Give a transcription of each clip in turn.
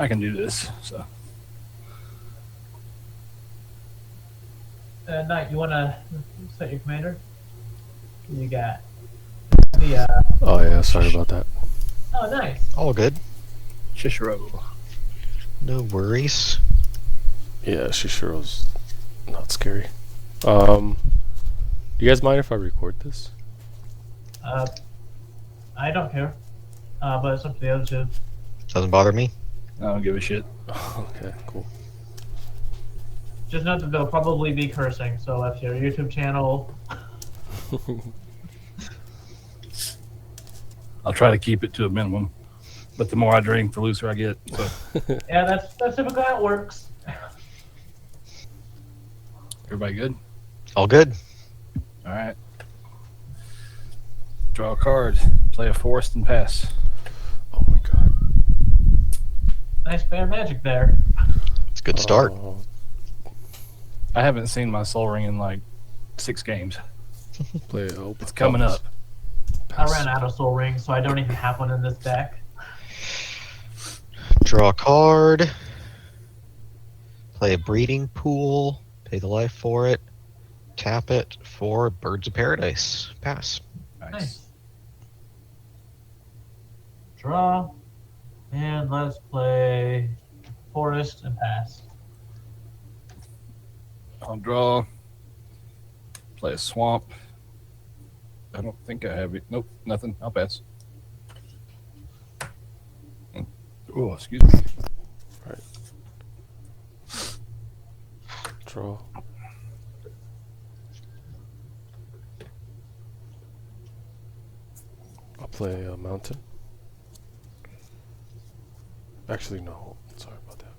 I can do this. So Knight, you wanna set your commander? You got the Oh yeah, sorry about that. oh nice. All good. Shishiro. No worries. Yeah, she sure was not scary. Do you guys mind if I record this? I don't care. But it's up to the other two. Doesn't bother me. I don't give a shit. Okay, cool. Just note that they'll probably be cursing, so if your YouTube channel I'll try to keep it to a minimum. But the more I drink, the looser I get. So yeah, that's typically how it works. everybody good? All good. All right. Draw a card. Play a forest and pass. Oh my god. Nice bear magic there. It's a good start. I haven't seen my soul ring in like 6 games. Play open. It's coming up. I ran out of soul rings, so I don't even have one in this deck. Draw a card. Play a breeding pool. Pay the life for it. Tap it for Birds of Paradise. Pass. Nice. Draw. And let's play forest and pass. I'll draw. Play a swamp. I don't think I have it. Nope, nothing. I'll pass. Oh, excuse me. Draw. I'll play a mountain. Actually, no. Sorry about that.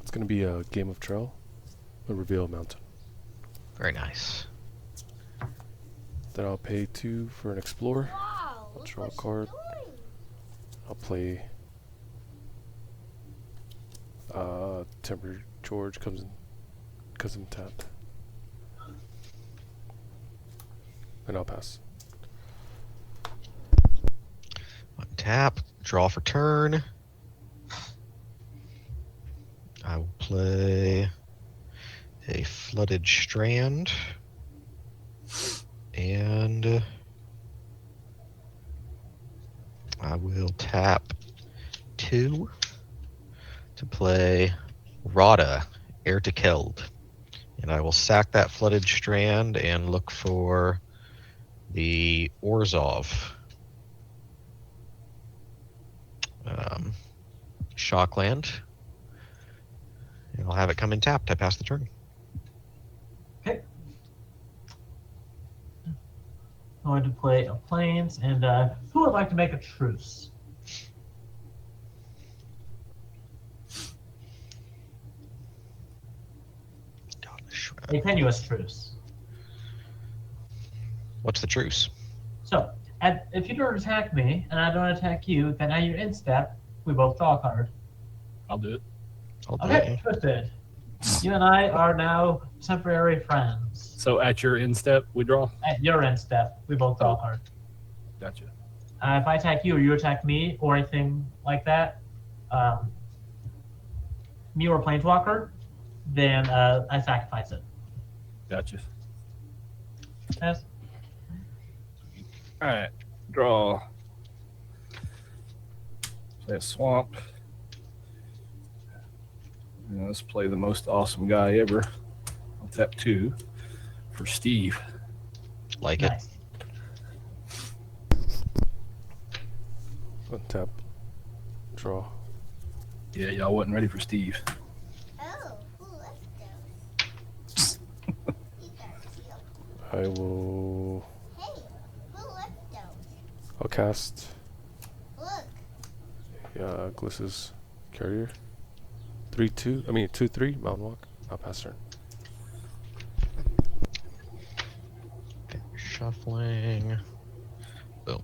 It's gonna be a game of trail. A reveal mountain. Very nice. Then I'll pay 2 for an explorer. Wow, I'll look draw a what she's card. doing. I'll play Temper George comes in tapped. And I'll pass. Untap. Draw for turn. I will play a Flooded Strand. And I will tap 2 to play Rada, Heir to Keld. And I will sack that Flooded Strand and look for the Orzhov Shockland. And I'll have it come in tapped. I pass the turn. Okay. I'm going to play a plains, and who would like to make a truce? A tenuous truce. What's the truce? So, if you don't attack me, and I don't attack you, then at your end step, we both draw a card. I'll do it. I'll do Okay, it. twisted. You and I are now temporary friends. So at your instep, we draw? At your end step, we both draw a card. Gotcha. If I attack you or you attack me or anything like that, me or Planeswalker, then I sacrifice it. Gotcha. Yes. All right. Draw. Play a swamp. And let's play the most awesome guy ever. I'll tap 2 for Steve. Like it. Nice. Untap. Draw. Yeah, y'all wasn't ready for Steve. Oh, who left those? You got teal. I will. Hey, who left those? I'll cast. Look, Gliss's Carrier. 3/2. I mean 2/3. Mountain Walk. I'll pass turn. Okay, shuffling. Boom.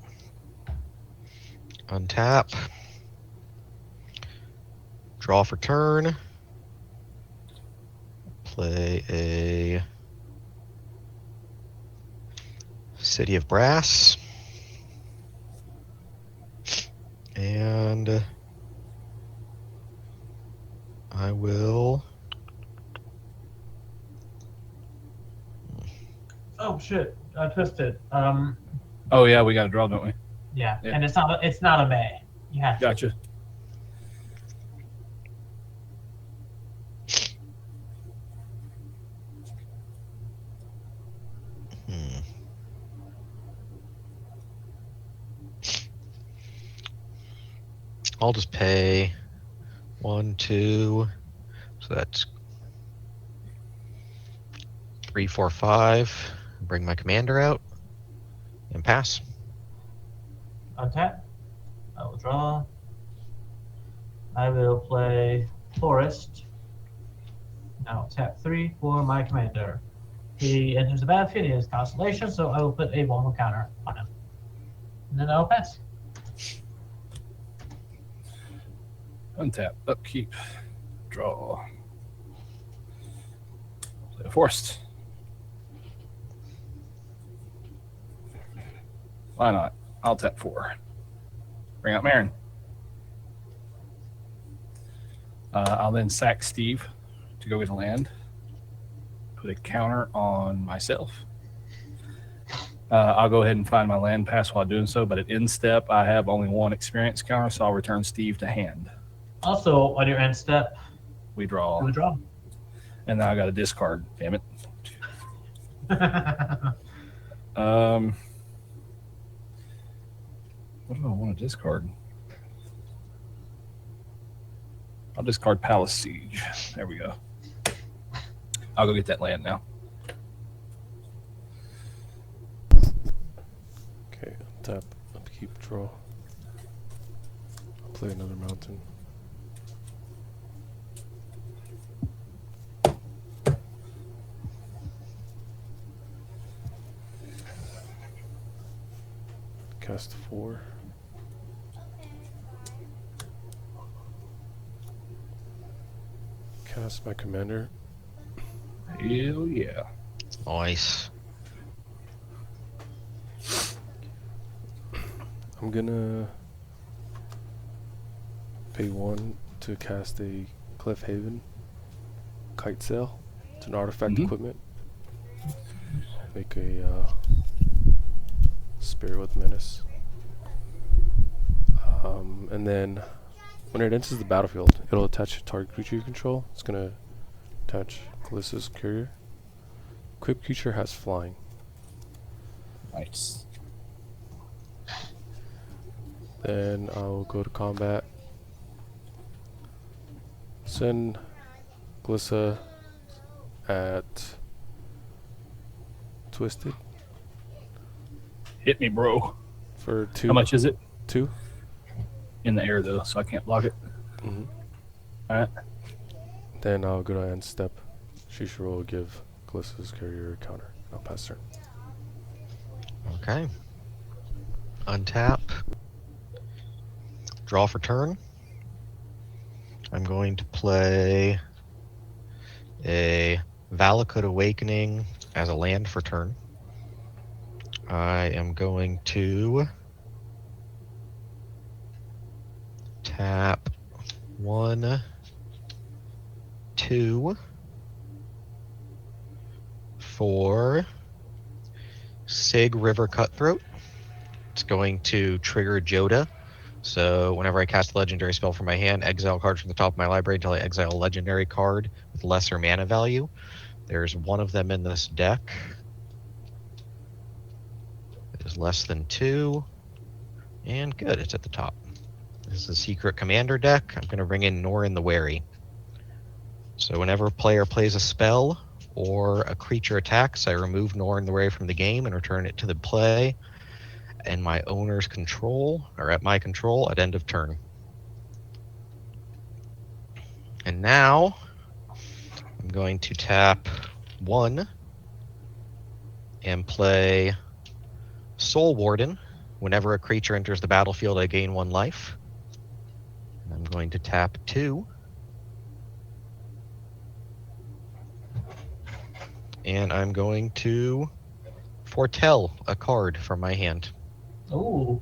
Untap. Draw for turn. Play a City of Brass. And I will. Oh shit! I twisted. Oh yeah, we got to draw, don't we? Yeah, Yeah. and it's not. It's not a May. You have to. Gotcha. Hmm. I'll just pay 1, 2. So that's 3, 4, 5. Bring my commander out and pass. Untap. I will draw. I will play Forest. Now tap 3 for my commander. He enters the battlefield. He has Constellation, so I will put a 1 counter on him. And then I will pass. Untap, upkeep, draw. Play a forest. Why not? I'll tap 4. Bring out Marin. I'll then sack Steve to go get a land. Put a counter on myself. I'll go ahead and find my land pass while doing so, but at end step, I have only 1 experience counter, so I'll return Steve to hand. Also, on your end step, We draw, you would draw. and now I got to discard. Damn it. What do I want to discard? I'll discard Palace Siege. There we go. I'll go get that land now. Okay, tap, upkeep, draw. I'll play another mountain. Cast 4. Cast my commander. Hell yeah. Nice. I'm gonna pay 1 to cast a Cliff Haven Kite Sail. It's an artifact Mhm. equipment. Make a Spirit with Menace. And then when it enters the battlefield, it'll attach a target creature you control. It's gonna attach Callisto's Courier. Equipped creature has flying. Nice. Then I'll go to combat. Send Glissa at Twisted Hit me, bro. for 2. How much is it? 2. In the air, though, so I can't block it. Mm-hmm. All right. Then I'll go to end step. Shisha will give Glissa's Courier a counter. I'll pass turn. Okay. Untap. Draw for turn. I'm going to play a Valakut Awakening as a land for turn. I am going to tap 1, 2 for Sig River Cutthroat. It's going to trigger Joda. So whenever I cast a legendary spell from my hand, exile cards from the top of my library until I exile a legendary card with lesser mana value. There's 1 of them in this deck. It is less than 2. And good, it's at the top. This is a secret commander deck. I'm going to bring in Norin the Wary. So whenever a player plays a spell or a creature attacks, I remove Norin the Wary from the game and return it to the play in my owner's control, or at my control at end of turn. And now I'm going to tap 1 and play Soul Warden. Whenever a creature enters the battlefield, I gain 1 life. And I'm going to tap 2. And I'm going to foretell a card from my hand. Ooh.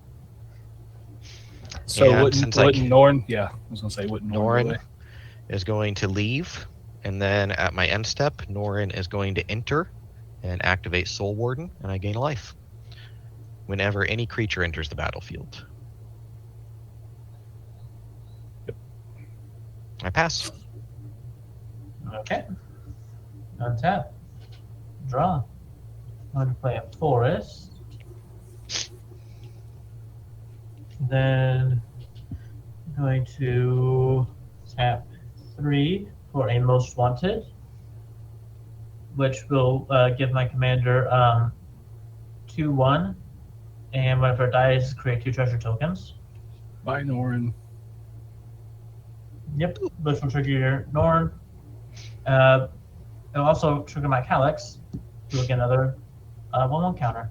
So And wouldn't since I wouldn't Norn? Yeah, I was gonna say wouldn't Norn go Norin away? is going to leave, and then at my end step, Norin is going to enter and activate Soul Warden, and I gain a life whenever any creature enters the battlefield. Yep. I pass. Okay. Untap. Draw. I'm going to play a forest. Then I'm going to tap 3 for a most wanted, which will give my commander 2/1, and whenever it dies, create 2 treasure tokens. Bye, Norn. Yep, this will trigger your Norn. It'll also trigger my Calyx to get another 1/1 counter.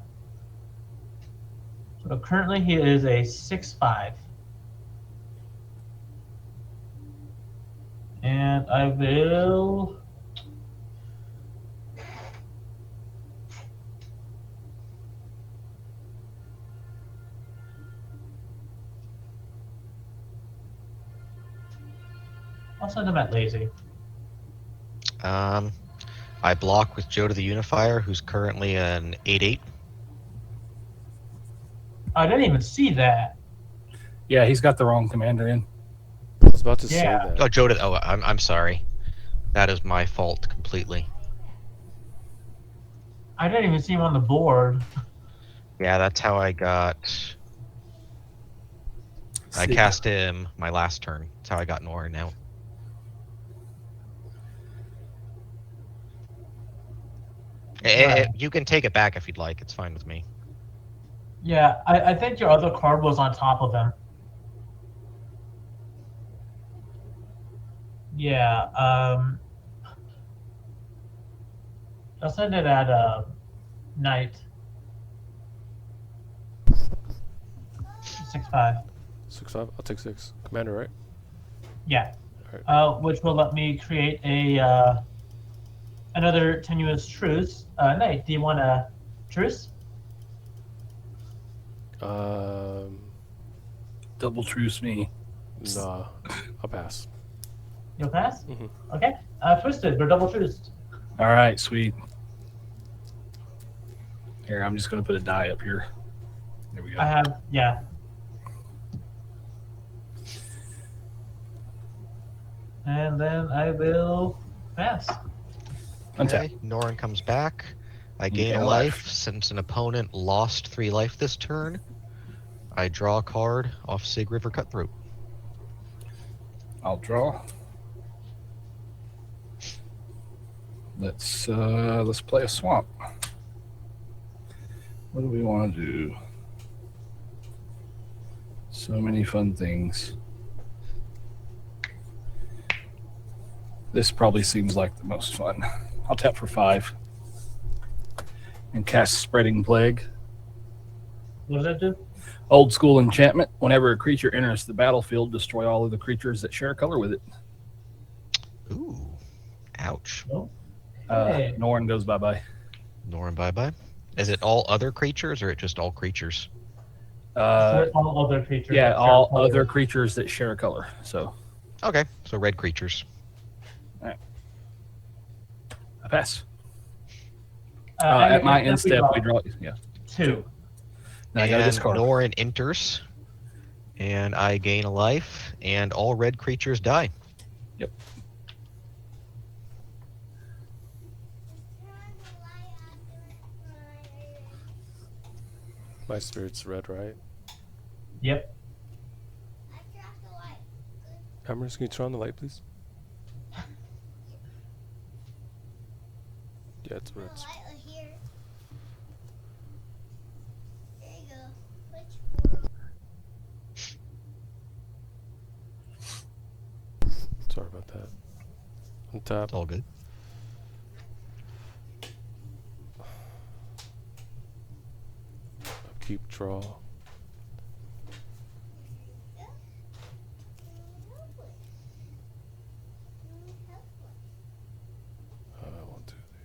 So currently he is a 6/5. And I will. I'll send him at lazy. I block with Joe to the Unifier, who's currently an 8/8. I didn't even see that. Yeah, he's got the wrong commander in. I was about to say Yeah. that. Oh, Joe to. Oh, I'm sorry. That is my fault completely. I didn't even see him on the board. Yeah, that's how I got. I See, cast him my last turn. That's how I got Norin out. Right. You can take it back if you'd like. It's fine with me. Yeah, I think your other card was on top of him. Yeah, I'll send it at night. 6/5. 6/5. I'll take 6. Commander, right? Yeah. Alright. Which will let me create a another tenuous truce. Nate, do you want a truce? double truce me. Nah. I'll pass. You'll pass? Mhm. Okay. Twisted, we're double truced. All right, sweet. Here, I'm just gonna put a die up here. There we go. I have, yeah. And then I will pass. Untap. Okay, Norin comes back. I You gain gain a a life. life. Since an opponent lost 3 life this turn, I draw a card off Sig River Cutthroat. I'll draw. Let's play a swamp. What do we want to do? So many fun things. This probably seems like the most fun. I'll tap for 5 and cast Spreading Plague. What does that do? Old school enchantment. Whenever a creature enters the battlefield, destroy all of the creatures that share a color with it. Ooh, ouch. Oh. Hey. Norn goes bye-bye. Norin, bye bye. Is it all other creatures or it just all creatures? All other creatures. Yeah, that share all color. other creatures that share a color. So Okay, so red creatures. I pass. And At my then end step, we draw. Yeah. 2. Now I got to And discard. Norin enters, and I gain a life, and all red creatures die. Yep. My spirit's red, right? Yep. Hammers, can you turn on the light, please? Yeah, it's red. Here. There you go. Which one? Sorry about that. Untap. It's all good. Keep draw. One, two, three.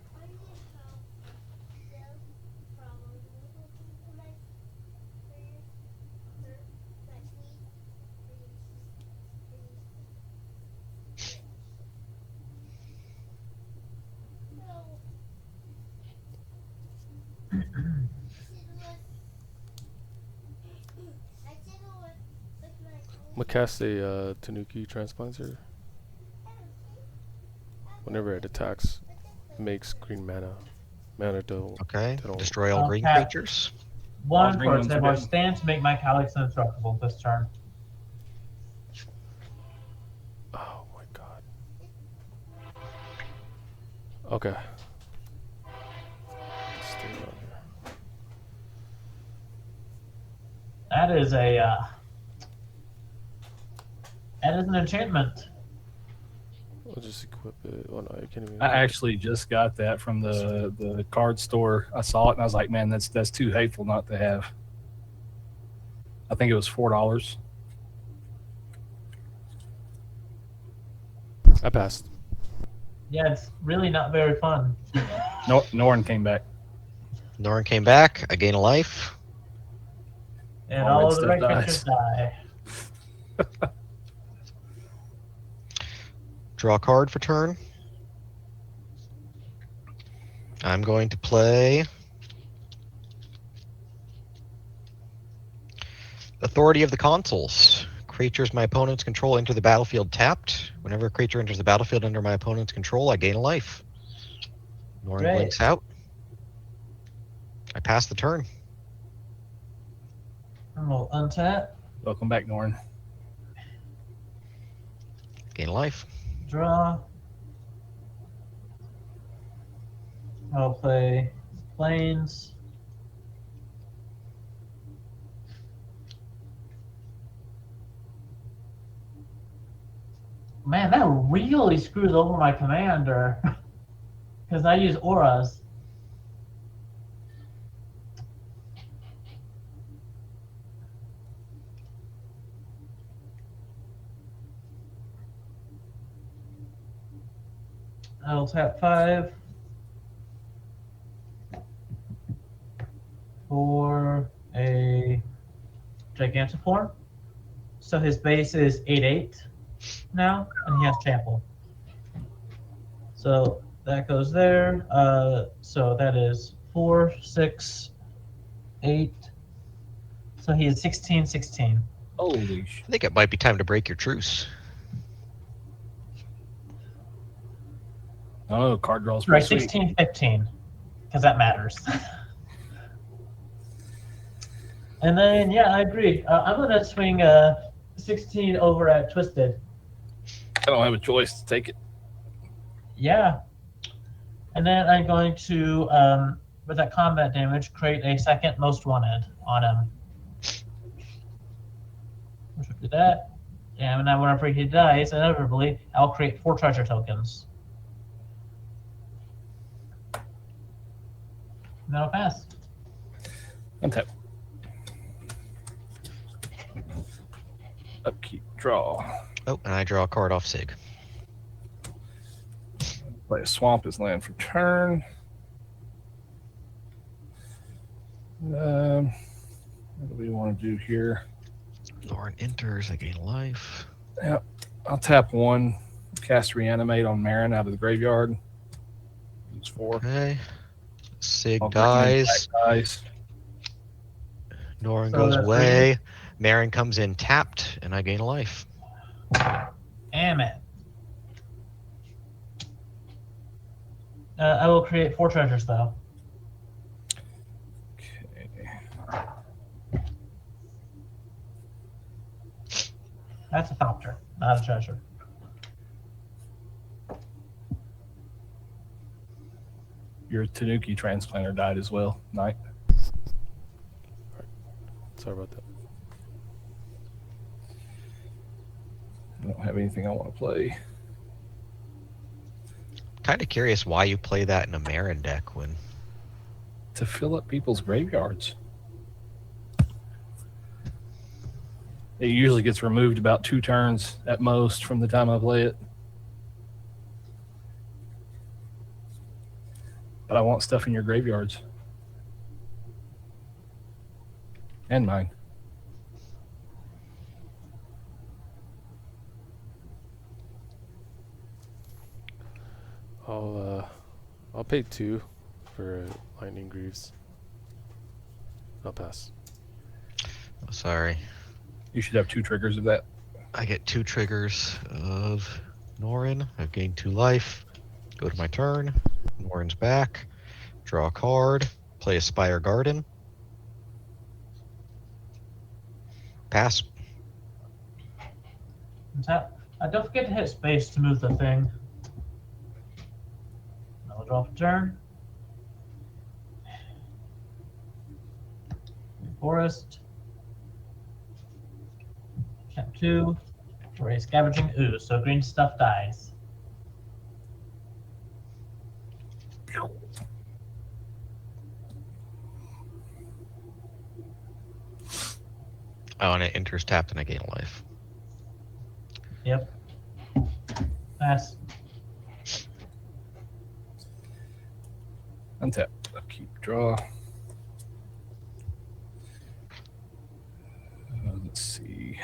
gonna cast a Tanuki Transplanter. Whenever it attacks, it makes green mana. Mana don't. Okay. They don't- Destroy all green Okay. creatures. One green for ones are Tibor dead. stand to make Mike Alex indestructible this turn. Oh my god. Okay. Stay around here. That is an enchantment. We'll just equip it. Oh no, you can't even. I actually just got that from the card store. I saw it and I was like, man, that's too hateful not to have. I think it was $4. I passed. Yeah, it's really not very fun. Norn came back. Norn came back. I gain a life. And All all red the red stuff creatures die. Draw a card for turn. I'm going to play Authority of the Consuls. Creatures my opponents control enter the battlefield tapped. Whenever a creature enters the battlefield under my opponent's control, I gain a life. Norn Great. blinks out. I pass the turn. And we'll untap, Welcome back, Norn. Gain a life. draw. I'll play Plains. Man, that really screws over my commander. Because I use auras. I'll tap 5 for a Gigantiform. So his base is 8/8 now, and he has Trample. So that goes there. So that is 4, 6, 8. So he is 16/16. Holy sh! I think it might be time to break your truce. Oh, card draw's Right, pretty sweet. 16/15, because that matters. And then, yeah, I agree. I'm going to swing 16 over at Twisted. I don't have a choice to take it. Yeah. And then I'm going to, with that combat damage, create a second most wanted on him. Which will do that. And then whenever he dies, inevitably, I'll create 4 treasure tokens. And that'll pass. Untap. Upkeep. Draw. Oh, and I draw a card off Sig. Play a swamp as land for turn. What do we want to do here? Norn enters. I gain a life. Yep. I'll tap 1. Cast Reanimate on Marin out of the graveyard. It's 4. Okay. Sig I'll bring in dies. black dice. Norn So goes that's away. Marin comes in tapped, and I gain a life. Damn it. I will create 4 treasures, though. Okay. That's a thopter, not a treasure. Your Tanuki transplanter died as well. Night. Sorry about that. I don't have anything I want to play. Kind of curious why you play that in a Marin deck when To fill up people's graveyards. It usually gets removed about 2 turns at most from the time I play it. But I want stuff in your graveyards. And mine. I'll pay 2 for Lightning Greaves. I'll pass. oh, sorry. You should have 2 triggers of that. I get 2 triggers of Norin. I've gained 2 life. Go to my turn. Norin's back. Draw a card. Play Aspire Garden. Pass. Untap. Don't forget to hit space to move the thing. I'll draw for turn. Forest. Tap 2. For a Scavenging Ooze, so green stuff dies. Oh, and it enters tapped and I gain a life. Yep. Pass. Untap. Keep draw. Let's see.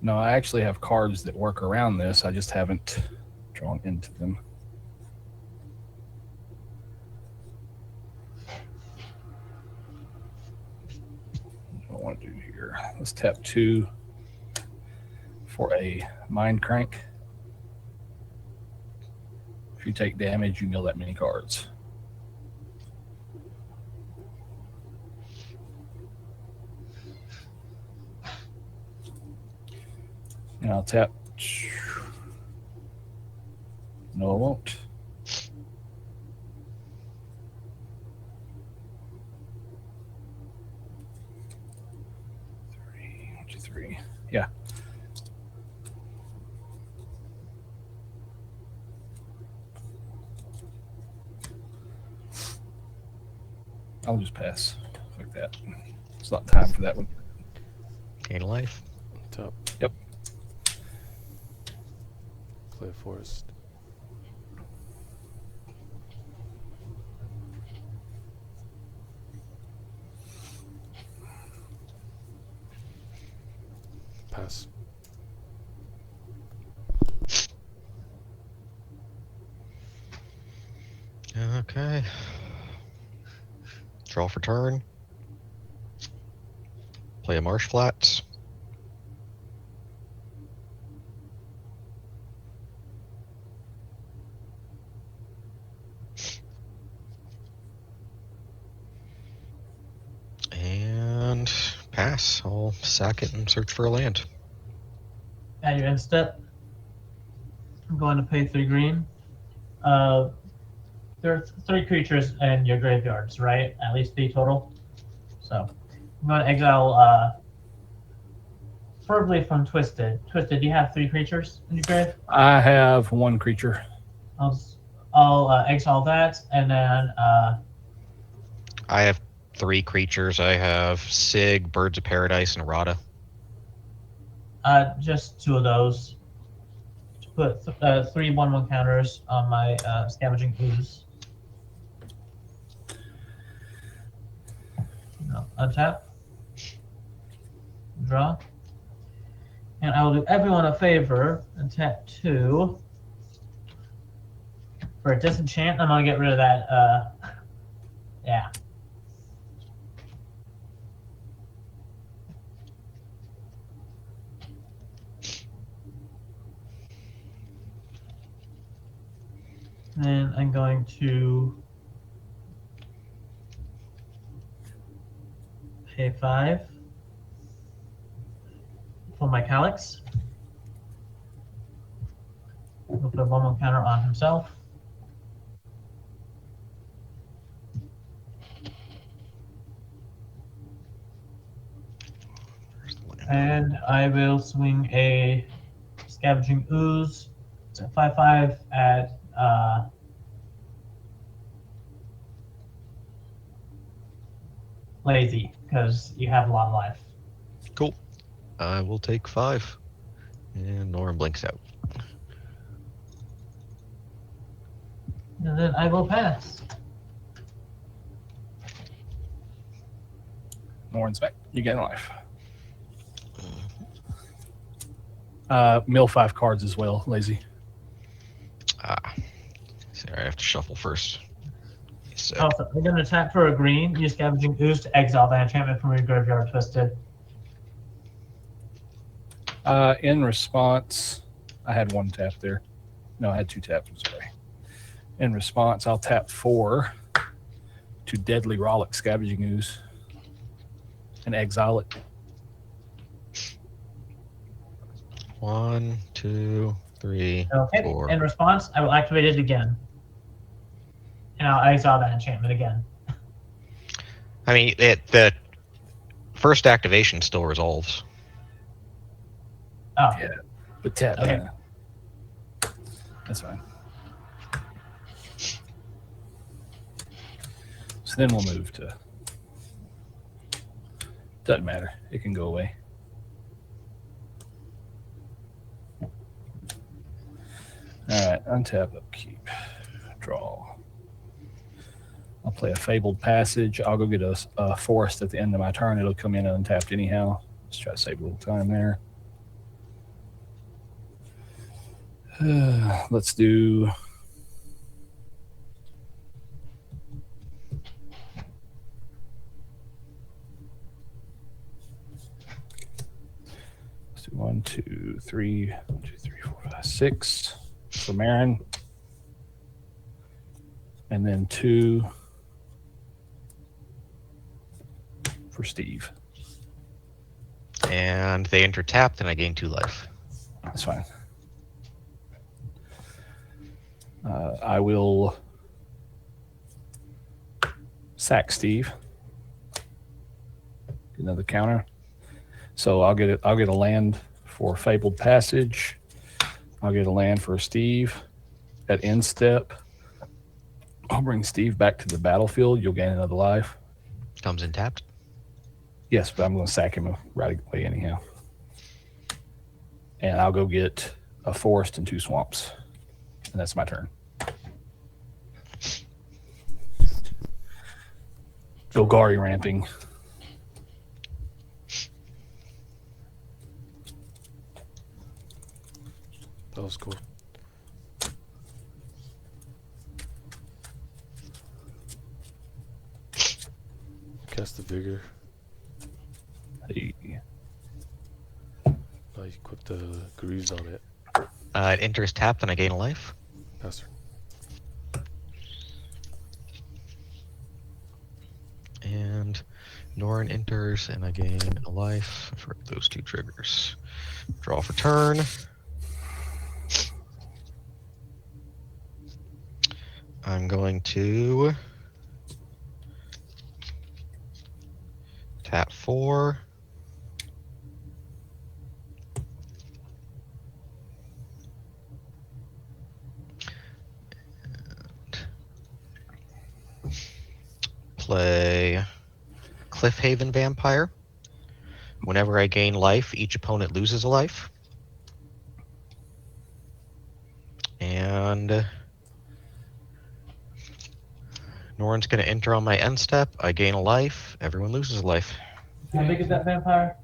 No, I actually have cards that work around this. I just haven't drawn into them. What do I want to do here? Let's tap 2 for a Mind Crank. If you take damage, you mill that many cards. And I'll tap. No, I won't. Three. Yeah. I'll just pass like that. It's not time for that one. Gain a life. Top. Yep. Play a forest. Pass. Okay. Draw for turn. Play a Marsh Flats. And pass. I'll sack it and search for a land. At your end step, I'm going to pay 3 green. There are 3 creatures in your graveyards, right? At least 3 total. So I'm going to exile, preferably from Twisted. Twisted, do you have 3 creatures in your grave? I have 1 creature. I'll exile that, and then I have 3 creatures. I have Sig, Birds of Paradise, and Rada. just 2 of those. To put 3 1/1 counters on my Scavenging Ooze. No, untap. Draw. And I will do everyone a favor and tap 2. For a disenchant, I'm going to get rid of that. Yeah. Then I'm going to pay 5 for my Calyx. We'll put 1/1 counter on himself. And I will swing a Scavenging Ooze. It's a 5/5 at lazy, because you have a lot of life. Cool. I will take 5. And Norin blinks out. And then I will pass. Norin's back. You get a life. Mill 5 cards as well, lazy. Sorry, I have to shuffle first. Sick. Also, we're going to tap for a green. Use Scavenging Ooze to exile the enchantment from your graveyard twisted. In response, I had one tap there. No, I had two taps. I'm sorry. In response, I'll tap 4 to Deadly Rollick Scavenging Ooze and exile it. 1, 2, 3, Okay. 4. In response, I will activate it again. And I'll exile that enchantment again. I mean, the first activation still resolves. Oh, Yeah. But tap. Okay. That's fine. So then we'll move to. Doesn't matter. It can go away. All right. Untap, upkeep, draw. I'll play a Fabled Passage. I'll go get a forest at the end of my turn. It'll come in untapped anyhow. Let's try to save a little time there. Let's do. Let's do 1, 2, 3, 1, 2, 3, 4, 5, 6 for Marin, and then 2 for Steve. And they enter tapped, and I gain 2 life. That's fine. I will sack Steve. Get another counter. So I'll get a land for Fabled Passage. I'll get a land for Steve. At end step, I'll bring Steve back to the battlefield. You'll gain another life. Comes in tapped. Yes, but I'm going to sack him right away anyhow. And I'll go get a forest and 2 swamps. And that's my turn. Golgari ramping. That was cool. Cast the vigor. Hey. Now you equip the greaves on it. It enters tapped, and I gain a life. Pass turn. And Norin enters, and I gain a life for those 2 triggers. Draw for turn. I'm going to tap 4. And play Cliffhaven Vampire. Whenever I gain life, each opponent loses a life. And Norin's going to enter on my end step. I gain a life. Everyone loses a life. how big is that vampire?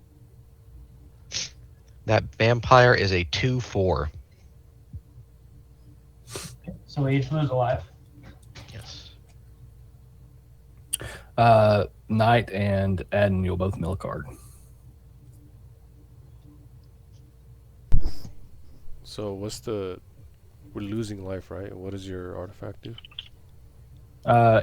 That vampire is a 2/4. So we each lose a life. Yes. Knight and Adden, you'll both mill a card. So what's the... We're losing life, right? What does your artifact do?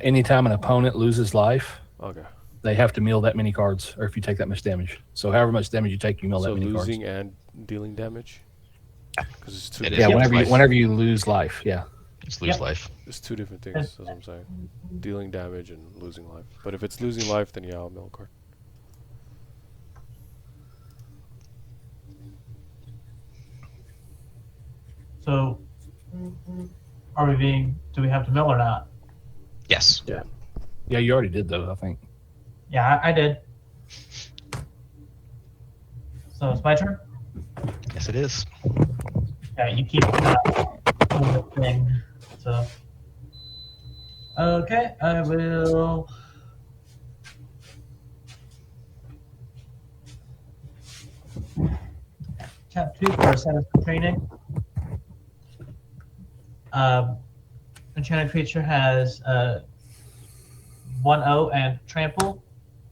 Anytime an opponent loses life, Okay. they have to mill that many cards, or if you take that much damage. So however much damage you take, you mill So that many losing cards. and dealing damage? Because it's two It is. Yeah, different, Life. whenever you lose life, yeah. It's lose Yep. life. it's 2 different things, that's what I'm saying. Dealing damage and losing life. But if it's losing life, then yeah, I'll mill a card. So, do we have to mill or not? Yes. Yeah, you already did though, I think. Yeah, I did. So it's my turn? Yes, it is. Yeah, you keep that thing. So, okay, I will. Tap 2 for a set of training. Enchanted creature has 1/0 and trample,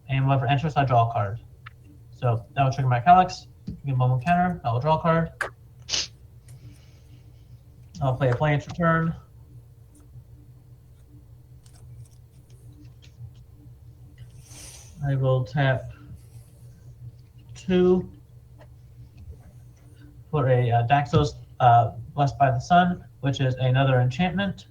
and whenever enters, I draw a card. So that will trigger my Calyx. Give one more counter. I will draw a card. I'll play a Plains Return. I will tap 2 for a Daxos Blessed by the Sun, which is another enchantment.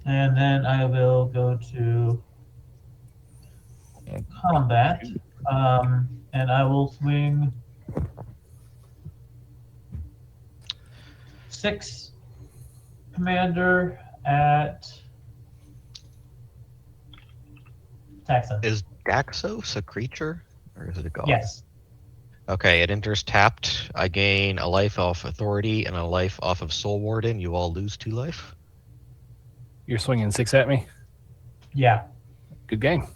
And then I will go to combat, and I will swing 6 commander at Texan. Is Daxos a creature or is it a god? Yes. Okay, it enters tapped. I gain a life off Authority and a life off of Soul Warden. You all lose 2 life. You're swinging 6 at me. Yeah. Good game.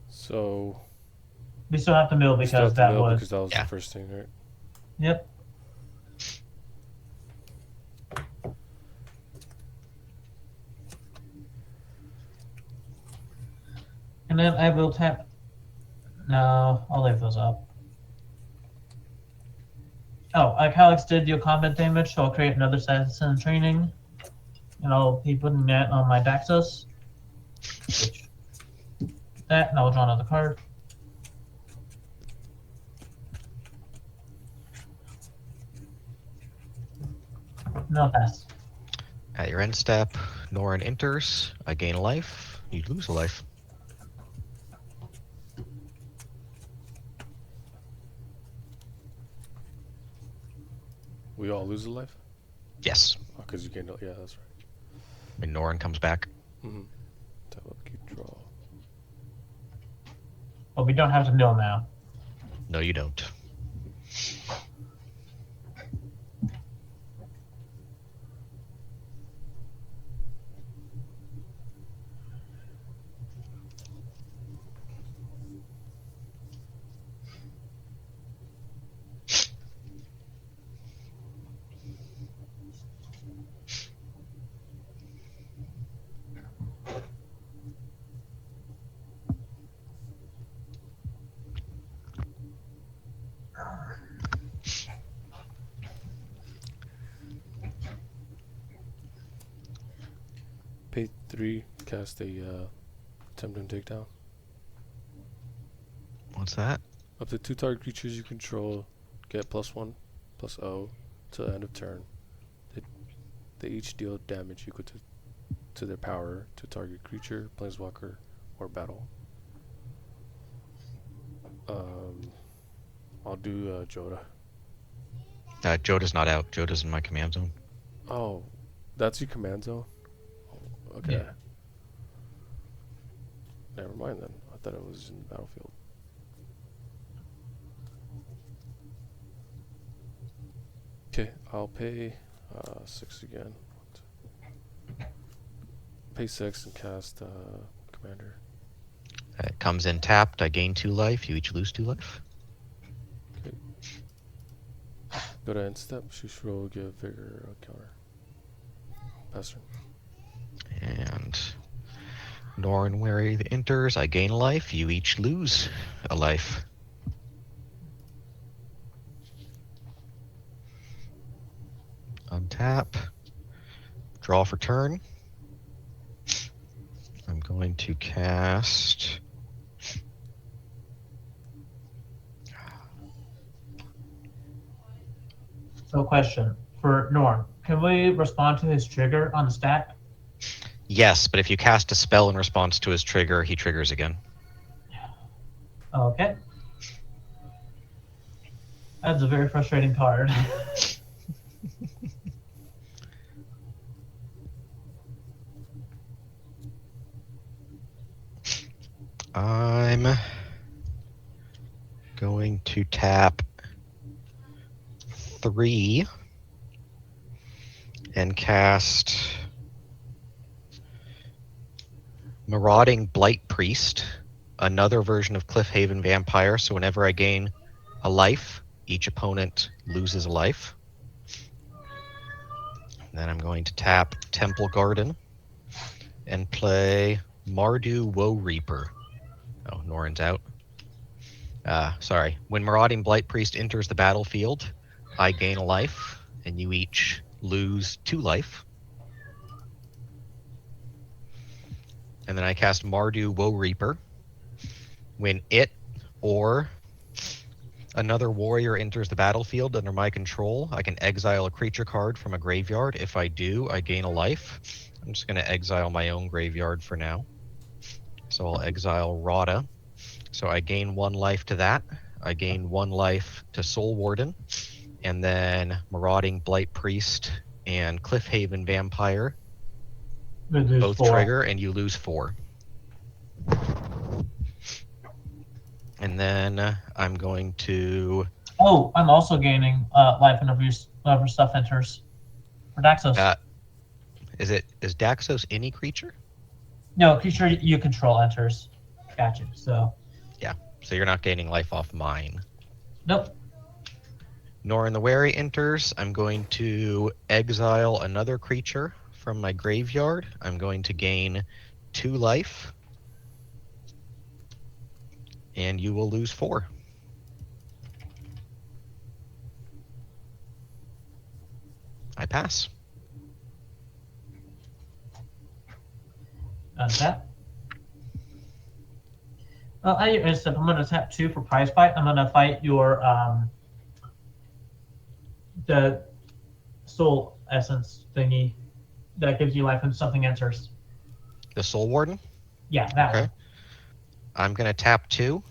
So We still have to mill we still because have to that mill was. because that was Yeah. the first thing, right? Yep. And then I will tap. No, I'll leave those up. Oh, Calyx did deal combat damage, so I'll create another citizen training. And I'll be putting that on my Daxos. Which, that, and I'll draw another card. No pass. At your end step, Norin enters. I gain a life. You lose a life. We all lose a life? Yes. Oh, because you gained. Yeah, that's right. And Norin comes back. Mm-hmm. Tap up, keep draw. But we don't have to mill now. No, you don't. Pay 3, cast a Tempting Takedown. What's that? Up to 2 target creatures you control get +1/+0 till the end of turn. They each deal damage equal to their power to target creature, planeswalker, or battle. I'll do Joda. Joda's not out. Joda's in my command zone. Oh, that's your command zone? Oh, okay. Yeah. Never mind then. I thought it was in the battlefield. Okay, I'll pay 6 again. Pay 6 and cast Commander. It comes in tapped. I gain 2 life. You each lose 2 life. Okay. Go to end step. Shushro, give Vigor a counter. Pass turn. And Norin Wary enters. I gain a life. You each lose a life. Untap. Draw for turn. I'm going to cast. So, question for Norm: can we respond to his trigger on the stack? Yes, but if you cast a spell in response to his trigger, he triggers again. Okay. That's a very frustrating card. I'm going to tap 3 and cast Marauding Blight Priest, another version of Cliffhaven Vampire. So whenever I gain a life, Each opponent loses a life. Then I'm going to tap Temple Garden and play Mardu Woe Reaper. Oh, Norin's out. Sorry. When Marauding Blight Priest enters the battlefield, I gain a life, and you each lose 2 life. And then I cast Mardu Woe Reaper. When it or another warrior enters the battlefield under my control, I can exile a creature card from a graveyard. If I do, I gain a life. I'm just going to exile my own graveyard for now. So I'll exile Rada. So I gain 1 life to that. I gain 1 life to Soul Warden. And then Marauding Blight Priest and Cliffhaven Vampire both 4. trigger, and you lose 4. And then I'm going to... Oh, I'm also gaining life whenever stuff enters. For Daxos. Is Daxos any creature? No, creature you control enters. Gotcha. So. Yeah. So you're not gaining life off mine. Nope. Norin the Wary enters. I'm going to exile another creature from my graveyard. I'm going to gain 2 life. And you will lose 4. I pass. Untap. Well, at your instant, I'm going to tap 2 for prize fight. I'm going to fight your the soul essence thingy that gives you life when something enters. The Soul Warden? Yeah, that one. I'm going to tap 2.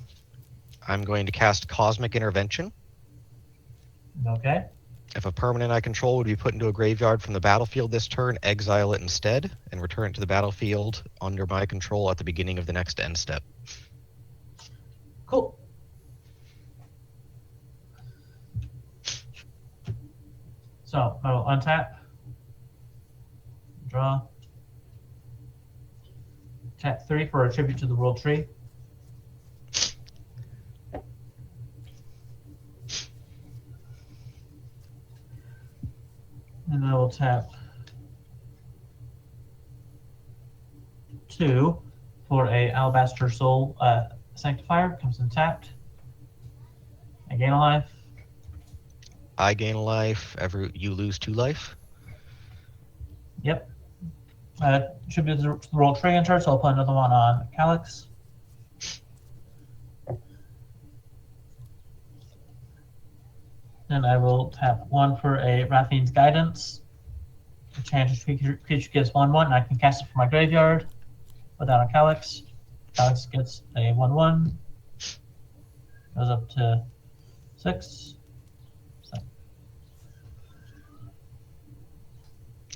I'm going to cast Cosmic Intervention. Okay. If a permanent I control would be put into a graveyard from the battlefield this turn, exile it instead, and return it to the battlefield under my control at the beginning of the next end step. Cool. So I will untap, draw, tap 3 for a tribute to the World Tree. And I will tap 2 for a Alabaster Soul Sanctifier. Comes in tapped. I gain a life. I gain a life. You lose 2 life. Yep. Tribute to the World Tree enter, so I'll put another one on Calyx. Then I will tap 1 for a Rathian's Guidance. Enchanted creature gets 1/1, and I can cast it from my graveyard without a Calyx. Calyx gets a 1/1. Goes up to 6. So.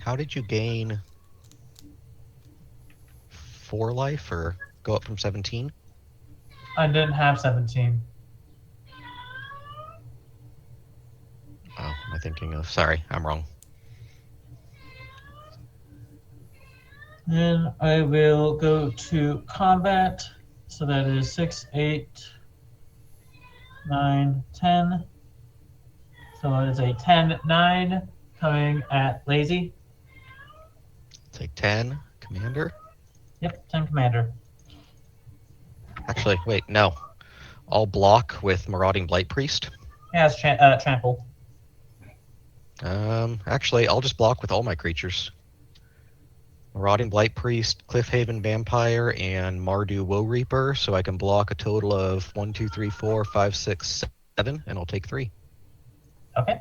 How did you gain 4 life or go up from 17? I didn't have 17. Oh, am I thinking of... Sorry, I'm wrong. Then I will go to combat. So that is 6, 8, 9, 10. So it is a 10-9 coming at Lazy. Take 10, Commander. Yep, 10 Commander. Actually, wait, no. I'll block with Marauding Blight Priest. It has Trample. Actually, I'll just block with all my creatures. Marauding Blight Priest, Cliffhaven Vampire, and Mardu Woe Reaper, so I can block a total of 1, 2, 3, 4, 5, 6, 7, and I'll take 3. Okay.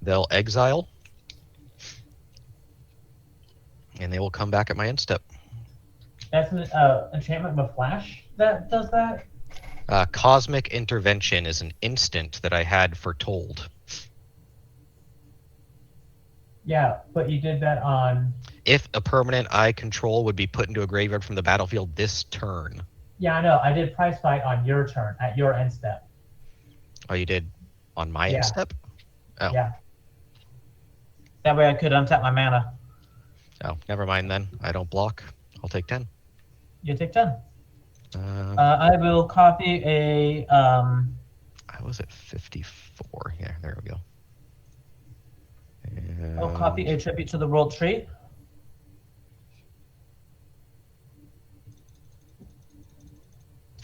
They'll exile, and they will come back at my end step. That's an enchantment with Flash that does that? Cosmic Intervention is an instant that I had foretold. Yeah, but you did that on... If a permanent I control would be put into a graveyard from the battlefield this turn. Yeah, I know. I did prize fight on your turn, at your end step. Oh, you did on my Yeah. end step? Oh. Yeah. That way I could untap my mana. Oh, never mind then. I don't block. I'll take 10. You take 10. I I will copy a... will was at 54. Yeah, there we go. I'll copy a And tribute to the world tree.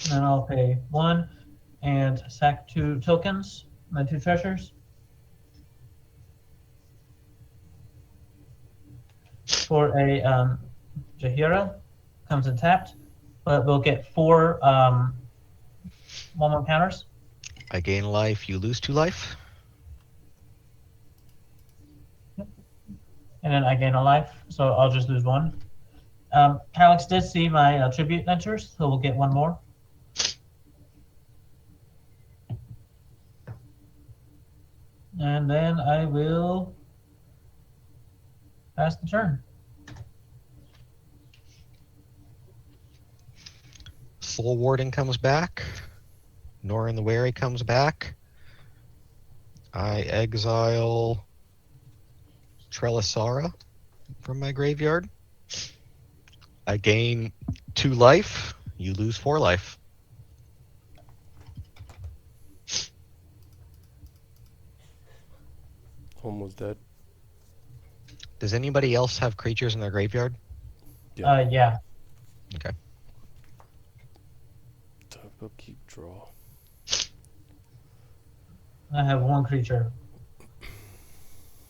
And then I'll pay 1 and sack 2 tokens, my 2 treasures. For a Jahira, comes in tapped, but we'll get 4 1/1 counters. I gain life, you lose 2 life. And then I gain a life, so I'll just lose 1. Alex did see my tribute ventures, so we'll get 1 more. And then I will pass the turn. Soul Warden comes back. Norin the Wary comes back. I exile Trelisara from my graveyard. I gain 2 life. You lose 4 life. Almost dead. Does anybody else have creatures in their graveyard? Yeah. Okay. Type keep draw. I have 1 creature.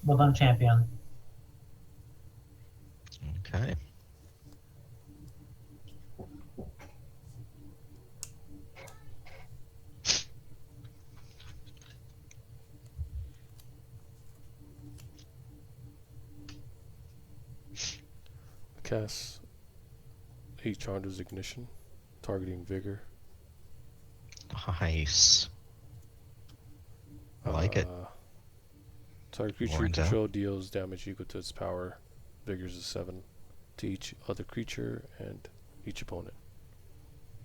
Well done, champion. Okay. Cast 8 Chandra's Ignition, targeting Vigor. Nice. I like it. Target creature you Warren's out. control deals damage equal to its power. Vigor's is 7 to each other creature and each opponent.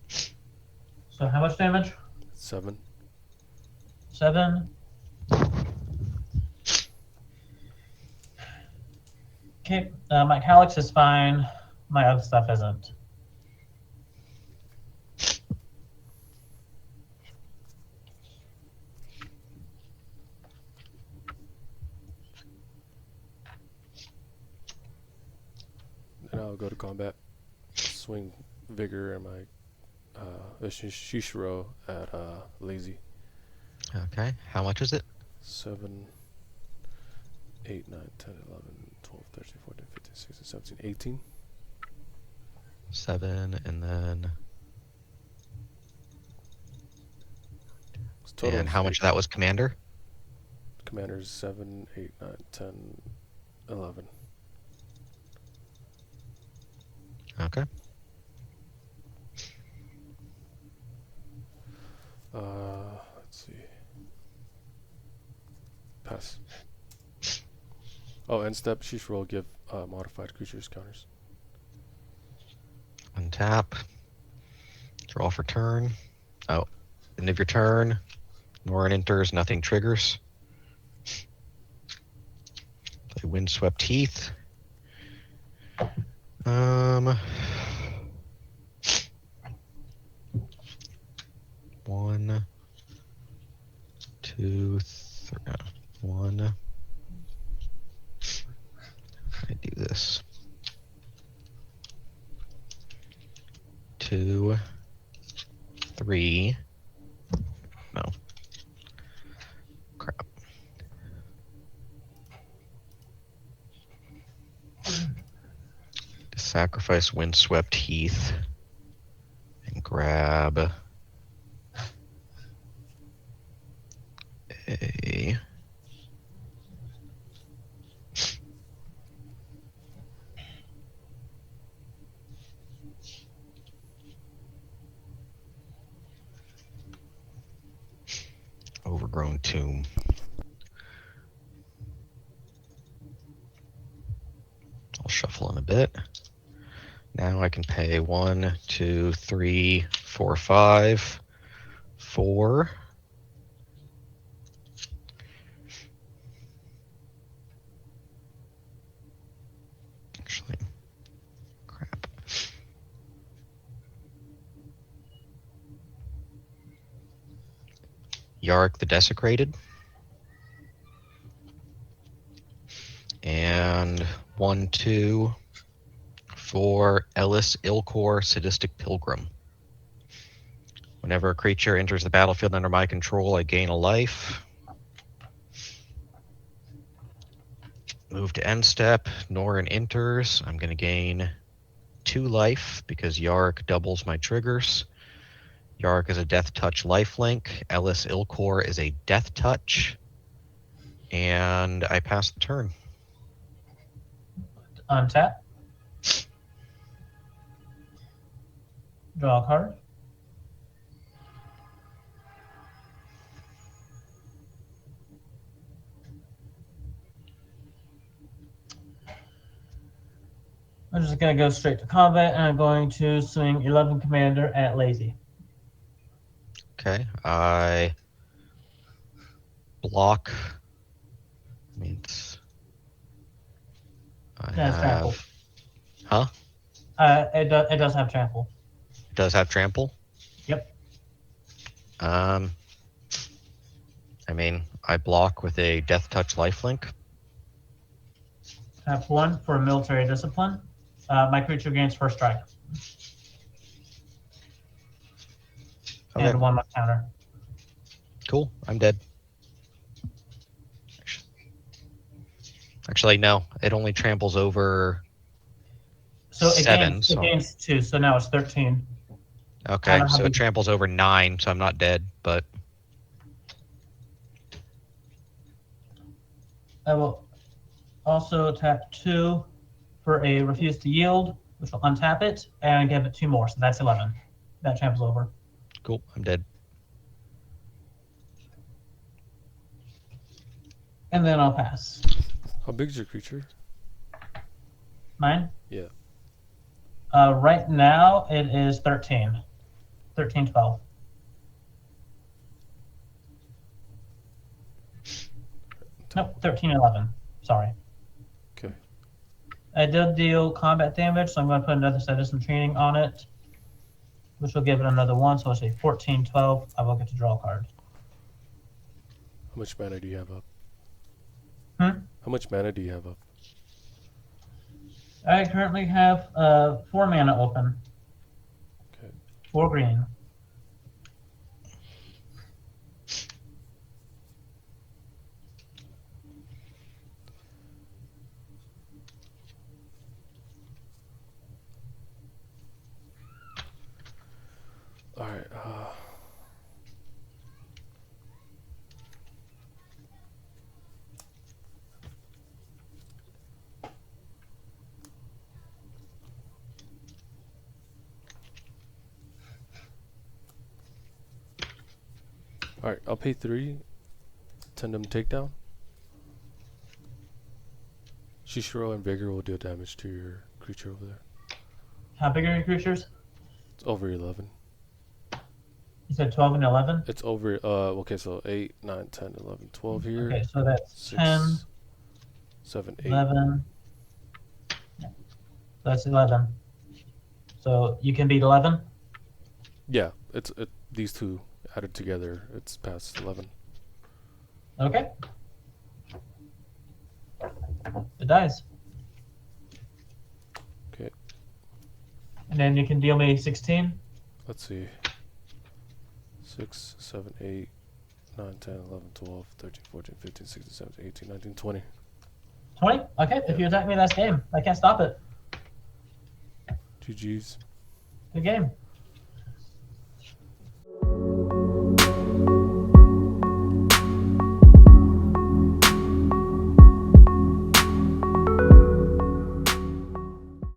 So how much damage? 7. 7. Okay, my Calyx is fine. My other stuff isn't. And I'll go to combat. Swing Vigor and my Shishiro at Lazy. Okay. How much is it? 7, 8, 9, 10, 11, 12, 13, 14, 15, 16, 17, 18. 7, and then. Total And is how much of that was commander? Commander's 7, 8, 9, 10, 11. Okay. Let's see. Pass. Oh, end step. Shishiro will give modified creatures counters. Untap. Draw for turn. Oh, end of your turn. Norin enters, nothing triggers. Play Windswept Heath. 1, 2, 3. 1. I do this. 2, 3. No. Crap. Sacrifice Windswept Heath and grab a Overgrown Tomb. I'll shuffle in a bit. Now I can pay 1, 2, 3, 4, 5, 4. Actually, crap. Yark the Desecrated. And 1, 2 for Ellis Ilkor Sadistic Pilgrim. Whenever a creature enters the battlefield under my control, I gain a life. Move to end step. Norin enters. I'm going to gain 2 life because Yark doubles my triggers. Yark is a Death Touch lifelink. Ellis Ilkor is a Death Touch. And I pass the turn. Untap. Draw a card. I'm just going to go straight to combat, and I'm going to swing 11 Commander at Lazy. Okay, I block. Means I That's trample. have. Huh? It does have trample. It does have trample. Yep. I mean, I block with a Death Touch lifelink. Tap 1 for military discipline. My creature gains first strike. Okay. And 1 more counter. Cool. I'm dead. Actually, no. It only tramples over So it 7. gains, So it gains 2, so now it's 13. okay, how so big- it tramples over 9, so I'm not dead. But I will also tap 2 for a refuse to yield, which will untap it, and give it 2 more, so that's 11. That tramples over. cool. I'm dead. And then I'll pass. How big is your creature? Mine? Yeah. Right now, it is 13. 13, 12. Nope, 13, 11. Sorry. Okay. I did deal combat damage, so I'm going to put another citizen training on it, which will give it another 1, so I'll say 14, 12. I will get to draw a card. How much mana do you have up? Hmm? How much mana do you have up? I currently have 4 mana open. Okay. 4 green. All right. All right. I'll pay 3. Tandem takedown. Shishiro and Vigor will deal damage to your creature over there. How big are your creatures? It's over 11. You said 12 and 11? It's over. Okay, so 8, 9, 10, 11, 12 here. Okay, so that's 6, 10, 7, 8. 11. Yeah. That's 11. So you can beat 11? Yeah, it's these two added together. It's past 11. Okay. It dies. Okay. And then you can deal me 16. Let's see. 6, 7, 8, 9, 10, 11, 12, 13, 14, 15, 16, 17, 18, 19, 20. 20? Okay, if you attack me, that's game. I can't stop it. GG's. Good game.